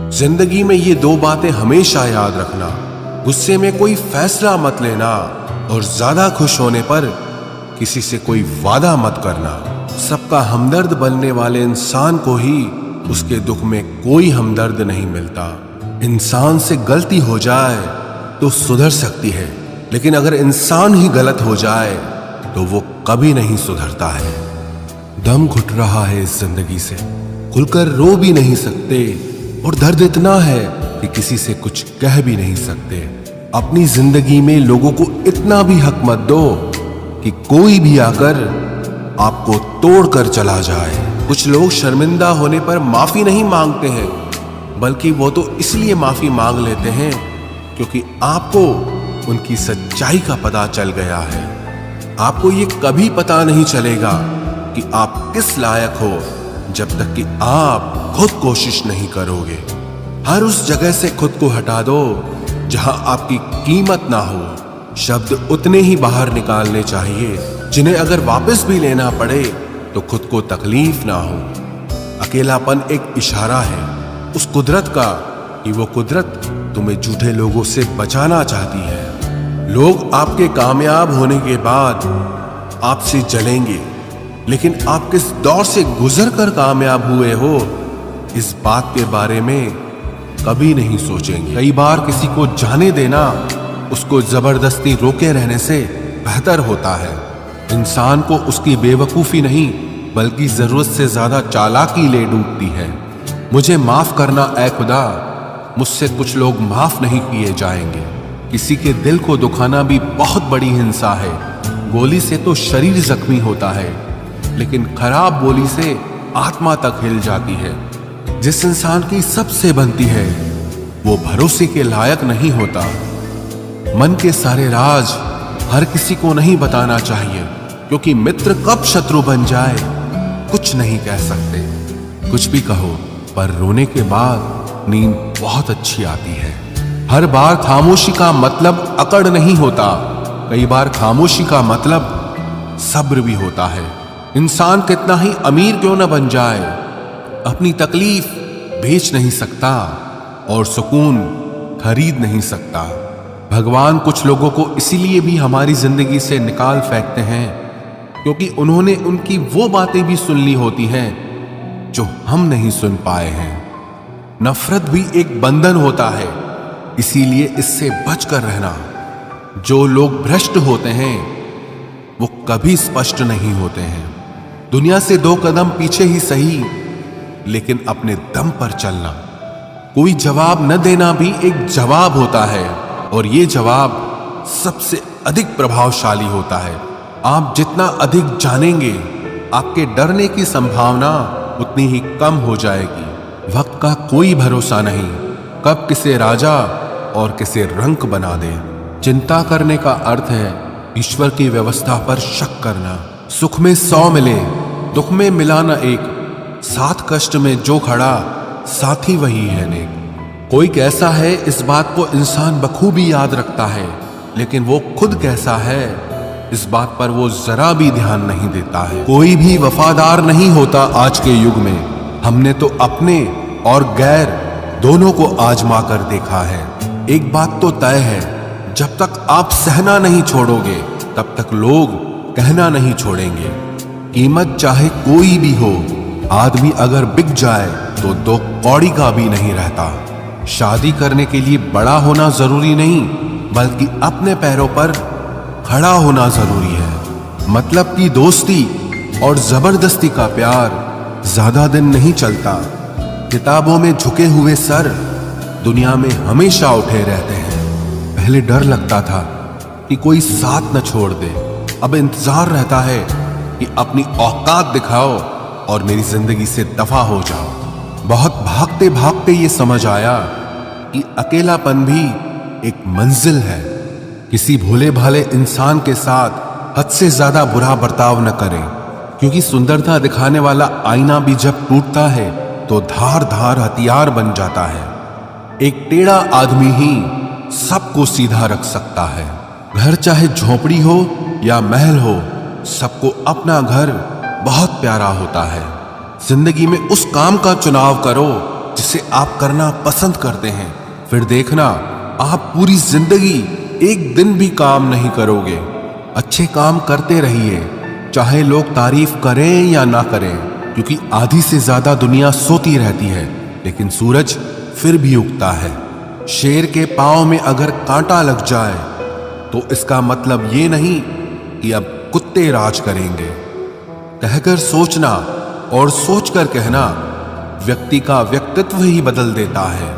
जिंदगी में ये दो बातें हमेशा याद रखना, गुस्से में कोई फैसला मत लेना और ज्यादा खुश होने पर किसी से कोई वादा मत करना। सबका हमदर्द बनने वाले इंसान को ही उसके दुख में कोई हमदर्द नहीं मिलता। इंसान से गलती हो जाए तो सुधर सकती है, लेकिन अगर इंसान ही गलत हो जाए तो वो कभी नहीं सुधरता है। दम घुट रहा है इस जिंदगी से, खुलकर रो भी नहीं सकते और दर्द इतना है कि किसी से कुछ कह भी नहीं सकते। अपनी जिंदगी में लोगों को इतना भी हक मत दो कि कोई भी आकर आपको तोड़कर चला जाए। कुछ लोग शर्मिंदा होने पर माफी नहीं मांगते हैं, बल्कि वो तो इसलिए माफी मांग लेते हैं क्योंकि आपको उनकी सच्चाई का पता चल गया है। आपको ये कभी पता नहीं चलेगा कि आप किस लायक हो जब तक कि आप खुद कोशिश नहीं करोगे। हर उस जगह से खुद को हटा दो जहां आपकी कीमत ना हो। शब्द उतने ही बाहर निकालने चाहिए जिन्हें अगर वापस भी लेना पड़े तो खुद को तकलीफ ना हो। अकेलापन एक इशारा है उस कुदरत का कि वो कुदरत तुम्हें झूठे लोगों से बचाना चाहती है। लोग आपके कामयाब होने के बाद आपसे जलेंगे, लेकिन आप किस दौर से गुजर कर कामयाब हुए हो इस बात के बारे में कभी नहीं सोचेंगे। कई बार किसी को जाने देना उसको जबरदस्ती रोके रहने से बेहतर होता है। इंसान को उसकी बेवकूफी नहीं बल्कि जरूरत से ज्यादा चालाकी ले डूबती है। मुझे माफ करना ऐ खुदा, मुझसे कुछ लोग माफ नहीं किए जाएंगे। किसी के दिल को दुखाना भी बहुत बड़ी हिंसा है। गोली से तो शरीर जख्मी होता है, लेकिन खराब बोली से आत्मा तक हिल जाती है। जिस इंसान की सबसे बनती है वो भरोसे के लायक नहीं होता। मन के सारे राज हर किसी को नहीं बताना चाहिए, क्योंकि मित्र कब शत्रु बन जाए कुछ नहीं कह सकते। कुछ भी कहो, पर रोने के बाद नींद बहुत अच्छी आती है। हर बार खामोशी का मतलब अकड़ नहीं होता, कई बार खामोशी का मतलब सब्र भी होता है। इंसान कितना ही अमीर क्यों न बन जाए, अपनी तकलीफ बेच नहीं सकता और सुकून खरीद नहीं सकता। भगवान कुछ लोगों को इसीलिए भी हमारी जिंदगी से निकाल फेंकते हैं क्योंकि उन्होंने उनकी वो बातें भी सुन ली होती हैं जो हम नहीं सुन पाए हैं। नफरत भी एक बंधन होता है, इसीलिए इससे बचकर रहना। जो लोग भ्रष्ट होते हैं वो कभी स्पष्ट नहीं होते हैं। दुनिया से 2 कदम पीछे ही सही, लेकिन अपने दम पर चलना। कोई जवाब न देना भी एक जवाब होता है, और ये जवाब सबसे अधिक प्रभावशाली होता है। आप जितना अधिक जानेंगे, आपके डरने की संभावना उतनी ही कम हो जाएगी। वक्त का कोई भरोसा नहीं, कब किसे राजा और किसे रंक बना दे। चिंता करने का अर्थ है ईश्वर की व्यवस्था पर शक करना। सुख में 100 मिले, दुख में मिला न एक। साथ कष्ट में जो खड़ा, साथी वही है नेक। कोई कैसा है इस बात को इंसान बखूबी याद रखता है, लेकिन वो खुद कैसा है इस बात पर वो जरा भी ध्यान नहीं देता है। कोई भी वफादार नहीं होता आज के युग में। हमने तो अपने और गैर दोनों को आजमा कर देखा है। एक बात तो तय है, जब तक आप सहना नहीं छोड़ोगे तब तक लोग कहना नहीं छोड़ेंगे। कीमत चाहे कोई भी हो, आदमी अगर बिक जाए तो 2 कौड़ी का भी नहीं रहता। शादी करने के लिए बड़ा होना जरूरी नहीं, बल्कि अपने पैरों पर खड़ा होना जरूरी है। मतलब की दोस्ती और जबरदस्ती का प्यार ज्यादा दिन नहीं चलता। किताबों में झुके हुए सर दुनिया में हमेशा उठे रहते हैं। पहले डर लगता था कि कोई साथ न छोड़ दे, अब इंतजार रहता है कि अपनी औकात दिखाओ और मेरी जिंदगी से दफा हो जाओ। बहुत भागते भागते ये समझ आया कि अकेलापन भी एक मंजिल है। किसी भोले भाले इंसान के साथ हद से ज्यादा बुरा बर्ताव न करें, क्योंकि सुंदरता दिखाने वाला आईना भी जब टूटता है तो धार धार हथियार बन जाता है। एक टेढ़ा आदमी ही सबको सीधा रख सकता है। घर चाहे झोपड़ी हो या महल हो, सबको अपना घर बहुत प्यारा होता है। जिंदगी में उस काम का चुनाव करो जिसे आप करना पसंद करते हैं, फिर देखना आप पूरी जिंदगी एक दिन भी काम नहीं करोगे। अच्छे काम करते रहिए, चाहे लोग तारीफ करें या ना करें, क्योंकि आधी से ज्यादा दुनिया सोती रहती है, लेकिन सूरज फिर भी उगता है। शेर के पांव में अगर कांटा लग जाए तो इसका मतलब ये नहीं कि अब कुत्ते राज करेंगे। कहकर सोचना और सोचकर कहना व्यक्ति का व्यक्तित्व ही बदल देता है।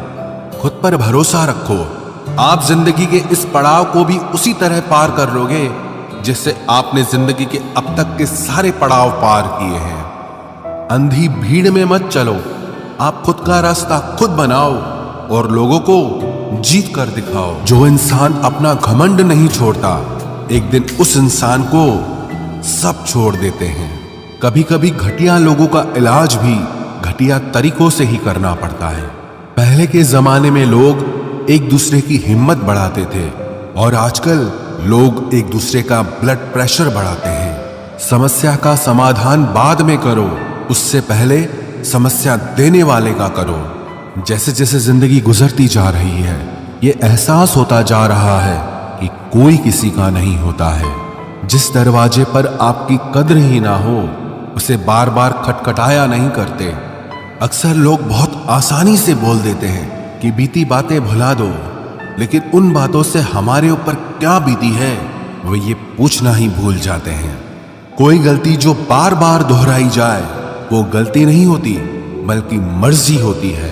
खुद पर भरोसा रखो, आप जिंदगी के इस पड़ाव को भी उसी तरह पार कर लोगे जिससे आपने जिंदगी के अब तक के सारे पड़ाव पार किए हैं। अंधी भीड़ में मत चलो, आप खुद का रास्ता खुद बनाओ और लोगों को जीत कर दिखाओ। जो इंसान अपना घमंड नहीं छोड़ता, एक दिन उस इंसान को सब छोड़ देते हैं। कभी कभी घटिया लोगों का इलाज भी घटिया तरीकों से ही करना पड़ता है। पहले के जमाने में लोग एक दूसरे की हिम्मत बढ़ाते थे और आजकल लोग एक दूसरे का ब्लड प्रेशर बढ़ाते हैं। समस्या का समाधान बाद में करो, उससे पहले समस्या देने वाले का करो। जैसे जैसे जिंदगी गुजरती जा रही है, ये एहसास होता जा रहा है कि कोई किसी का नहीं होता है। जिस दरवाजे पर आपकी कद्र ही ना हो, उसे बार बार खटखटाया नहीं करते। अक्सर लोग बहुत आसानी से बोल देते हैं कि बीती बातें भुला दो, लेकिन उन बातों से हमारे ऊपर क्या बीती है वो ये पूछना ही भूल जाते हैं। कोई गलती जो बार बार दोहराई जाए वो गलती नहीं होती, बल्कि मर्जी होती है।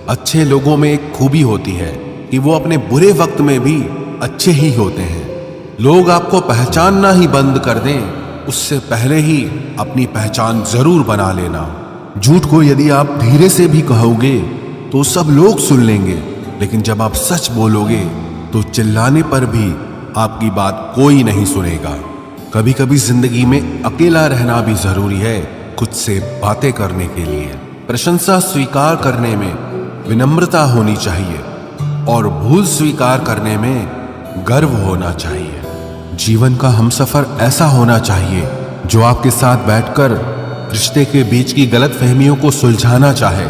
अच्छे लोगों में एक खूबी होती है कि वो अपने बुरे वक्त में भी अच्छे ही होते हैं। लोग आपको पहचानना ही बंद कर दें, उससे पहले ही अपनी पहचान जरूर बना लेना। झूठ को यदि आप धीरे से भी कहोगे तो सब लोग सुन लेंगे, लेकिन जब आप सच बोलोगे तो चिल्लाने पर भी आपकी बात कोई नहीं सुनेगा। कभी कभी जिंदगी में अकेला रहना भी जरूरी है, खुद से बातें करने के लिए। प्रशंसा स्वीकार करने में विनम्रता होनी चाहिए और भूल स्वीकार करने में गर्व होना चाहिए। जीवन का हमसफर ऐसा होना चाहिए जो आपके साथ बैठकर रिश्ते के बीच की गलतफहमियों को सुलझाना चाहे,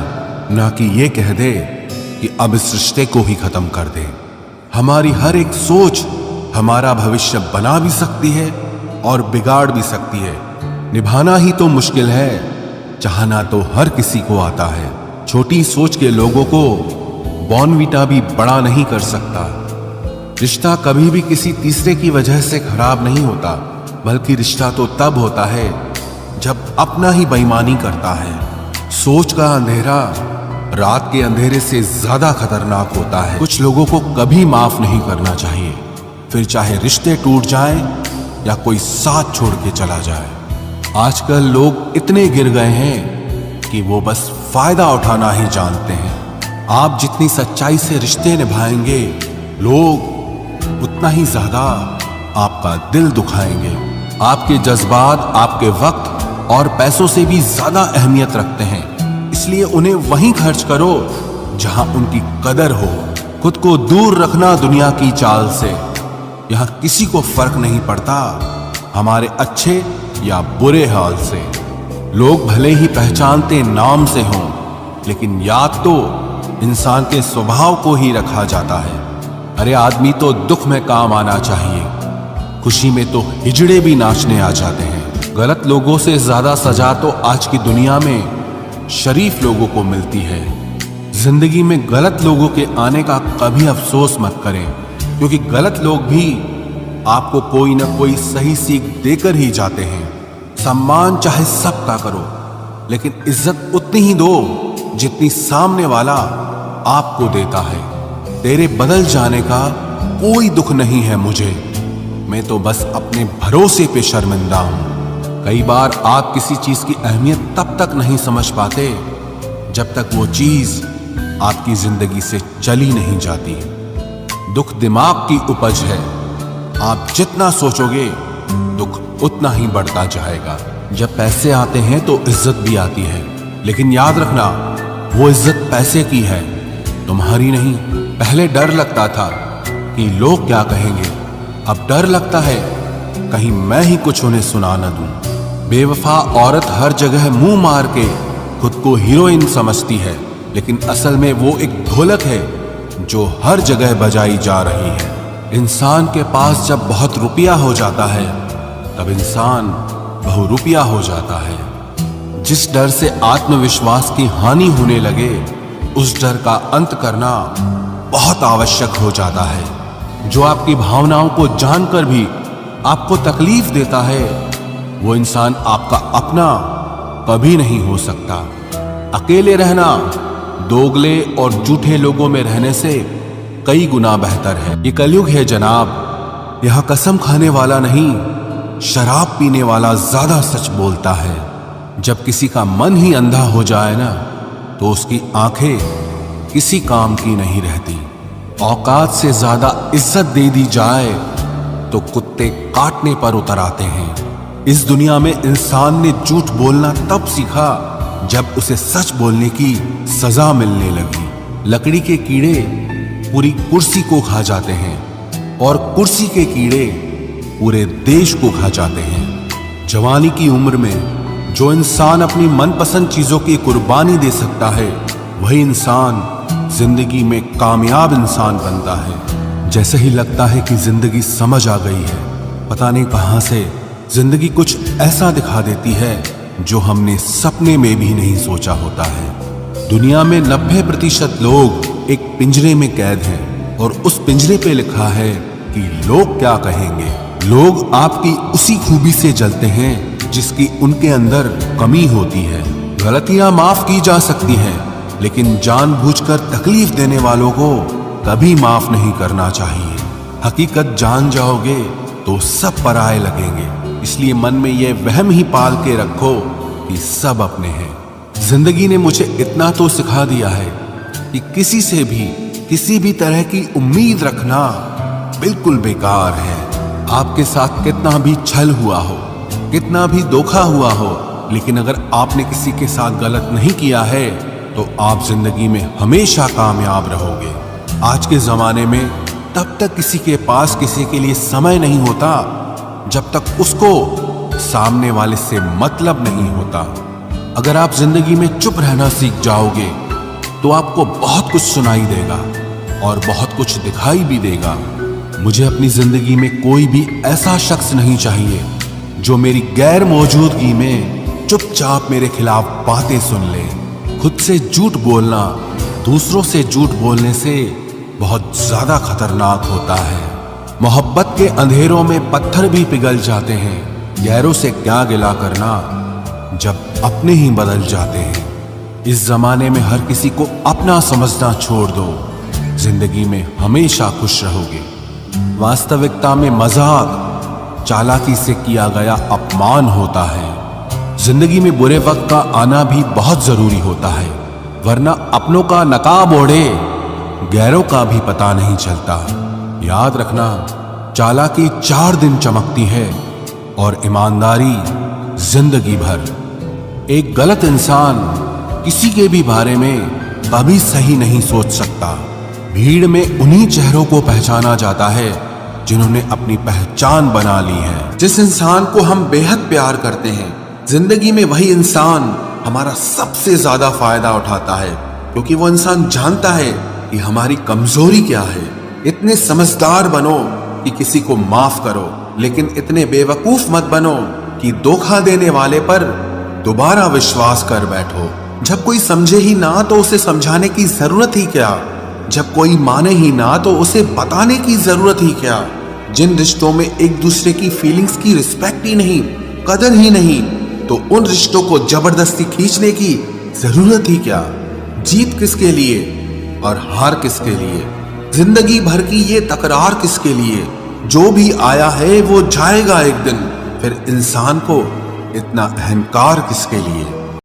ना कि ये कह दे कि अब इस रिश्ते को ही खत्म कर दे। हमारी हर एक सोच हमारा भविष्य बना भी सकती है और बिगाड़ भी सकती है। निभाना ही तो मुश्किल है, चाहना तो हर किसी को आता है। छोटी सोच के लोगों को बॉर्नवीटा भी बड़ा नहीं कर सकता। रिश्ता कभी भी किसी तीसरे की वजह से खराब नहीं होता, बल्कि रिश्ता तो तब होता है जब अपना ही बेईमानी करता है। सोच का अंधेरा रात के अंधेरे से ज्यादा खतरनाक होता है। कुछ लोगों को कभी माफ नहीं करना चाहिए, फिर चाहे रिश्ते टूट जाएं या कोई साथ छोड़ के चला जाए। आजकल लोग इतने गिर गए हैं कि वो बस फायदा उठाना ही जानते हैं। आप जितनी सच्चाई से रिश्ते निभाएंगे, लोग उतना ही ज्यादा आपका दिल दुखाएंगे। आपके जज्बात आपके वक्त और पैसों से भी ज्यादा अहमियत रखते हैं, इसलिए उन्हें वहीं खर्च करो जहां उनकी कदर हो। खुद को दूर रखना दुनिया की चाल से। यहां किसी को फर्क नहीं पड़ता हमारे अच्छे या बुरे हाल से। लोग भले ही पहचानते नाम से हों, लेकिन याद तो इंसान के स्वभाव को ही रखा जाता है। अरे आदमी तो दुख में काम आना चाहिए, खुशी में तो हिजड़े भी नाचने आ जाते हैं। गलत लोगों से ज्यादा सजा तो आज की दुनिया में शरीफ लोगों को मिलती है। जिंदगी में गलत लोगों के आने का कभी अफसोस मत करें, क्योंकि गलत लोग भी आपको कोई ना कोई सही सीख देकर ही जाते हैं। सम्मान चाहे सबका करो, लेकिन इज्जत उतनी ही दो जितनी सामने वाला आपको देता है। तेरे बदल जाने का कोई दुख नहीं है मुझे, मैं तो बस अपने भरोसे पे शर्मिंदा हूं। कई बार आप किसी चीज की अहमियत तब तक नहीं समझ पाते जब तक वो चीज आपकी जिंदगी से चली नहीं जाती। दुख दिमाग की उपज है, आप जितना सोचोगे दुख उतना ही बढ़ता जाएगा। जब पैसे आते हैं तो इज्जत भी आती है, लेकिन याद रखना वो इज्जत पैसे की है, तुम्हारी नहीं। पहले डर लगता था कि लोग क्या कहेंगे, अब डर लगता है कहीं मैं ही कुछ उन्हें सुना न दूं। बेवफा औरत हर जगह मुंह मार के खुद को हीरोइन समझती है, लेकिन असल में वो एक ढोलक है जो हर जगह बजाई जा रही है। इंसान के पास जब बहुत रुपया हो जाता है तब इंसान बहुरुपया हो जाता है। जिस डर से आत्मविश्वास की हानि होने लगे उस डर का अंत करना बहुत आवश्यक हो जाता है। जो आपकी भावनाओं को जानकर भी आपको तकलीफ देता है वो इंसान आपका अपना कभी नहीं हो सकता। अकेले रहना दोगले और झूठे लोगों में रहने से कई गुना बेहतर है। ये कलयुग है जनाब, यह कसम खाने वाला नहीं शराब पीने वाला ज्यादा सच बोलता है। जब किसी का मन ही अंधा हो जाए ना तो उसकी आंखें किसी काम की नहीं रहती। औकात से ज्यादा इज्जत दे दी जाए तो कुत्ते काटने पर उतर आते हैं। इस दुनिया में इंसान ने झूठ बोलना तब सीखा जब उसे सच बोलने की सजा मिलने लगी। लकड़ी के कीड़े पूरी कुर्सी को खा जाते हैं और कुर्सी के कीड़े पूरे देश को खा जाते हैं। जवानी की उम्र में जो इंसान अपनी मनपसंद चीजों की कुर्बानी दे सकता है वही इंसान जिंदगी में कामयाब इंसान बनता है। जैसे ही लगता है कि जिंदगी समझ आ गई है, पता नहीं कहां से जिंदगी कुछ ऐसा दिखा देती है जो हमने सपने में भी नहीं सोचा होता है। दुनिया में 90% लोग एक पिंजरे में कैद हैं और उस पिंजरे पे लिखा है कि लोग क्या कहेंगे। लोग आपकी उसी खूबी से जलते हैं जिसकी उनके अंदर कमी होती है। गलतियां माफ की जा सकती हैं लेकिन जानबूझकर तकलीफ देने वालों को कभी माफ नहीं करना चाहिए। हकीकत जान जाओगे तो सब पराये लगेंगे, इसलिए मन में यह वहम ही पाल के रखो कि सब अपने हैं। जिंदगी ने मुझे इतना तो सिखा दिया है कि किसी से भी किसी भी तरह की उम्मीद रखना बिल्कुल बेकार है। आपके साथ कितना भी छल हुआ हो, कितना भी धोखा हुआ हो, लेकिन अगर आपने किसी के साथ गलत नहीं किया है तो आप जिंदगी में हमेशा कामयाब रहोगे। आज के जमाने में तब तक किसी के पास किसी के लिए समय नहीं होता जब तक उसको सामने वाले से मतलब नहीं होता। अगर आप जिंदगी में चुप रहना सीख जाओगे तो आपको बहुत कुछ सुनाई देगा और बहुत कुछ दिखाई भी देगा। मुझे अपनी जिंदगी में कोई भी ऐसा शख्स नहीं चाहिए जो मेरी गैर मौजूदगी में चुपचाप मेरे खिलाफ बातें सुन ले। खुद से झूठ बोलना दूसरों से झूठ बोलने से बहुत ज्यादा खतरनाक होता है। मोहब्बत के अंधेरों में पत्थर भी पिघल जाते हैं, गैरों से क्या गिला करना जब अपने ही बदल जाते हैं। इस जमाने में हर किसी को अपना समझना छोड़ दो, जिंदगी में हमेशा खुश रहोगे। वास्तविकता में मजाक चालाकी से किया गया अपमान होता है। जिंदगी में बुरे वक्त का आना भी बहुत जरूरी होता है, वरना अपनों का नकाब ओढ़े गैरों का भी पता नहीं चलता। याद रखना, चालाकी 4 दिन चमकती है और ईमानदारी जिंदगी भर। एक गलत इंसान किसी के भी बारे में कभी सही नहीं सोच सकता। भीड़ में उन्हीं चेहरों को पहचाना जाता है जिन्होंने अपनी पहचान बना ली है। जिस इंसान को हम बेहद प्यार करते हैं, जिंदगी में वही इंसान हमारा सबसे ज्यादा फायदा उठाता है, क्योंकि वो इंसान जानता है कि हमारी कमजोरी क्या है। इतने समझदार बनो कि किसी को माफ करो, लेकिन इतने बेवकूफ मत बनो कि धोखा देने वाले पर दोबारा विश्वास कर बैठो। जब कोई समझे ही ना तो उसे समझाने की जरूरत ही क्या। जब कोई माने ही ना तो उसे बताने की जरूरत ही क्या। जिन रिश्तों में एक दूसरे की फीलिंग्स की रिस्पेक्ट ही नहीं, कदर ही नहीं, तो उन रिश्तों को जबरदस्ती खींचने की जरूरत ही क्या। जीत किसके लिए और हार किसके लिए, जिंदगी भर की ये तकरार किसके लिए। जो भी आया है वो जाएगा एक दिन, फिर इंसान को इतना अहंकार किसके लिए।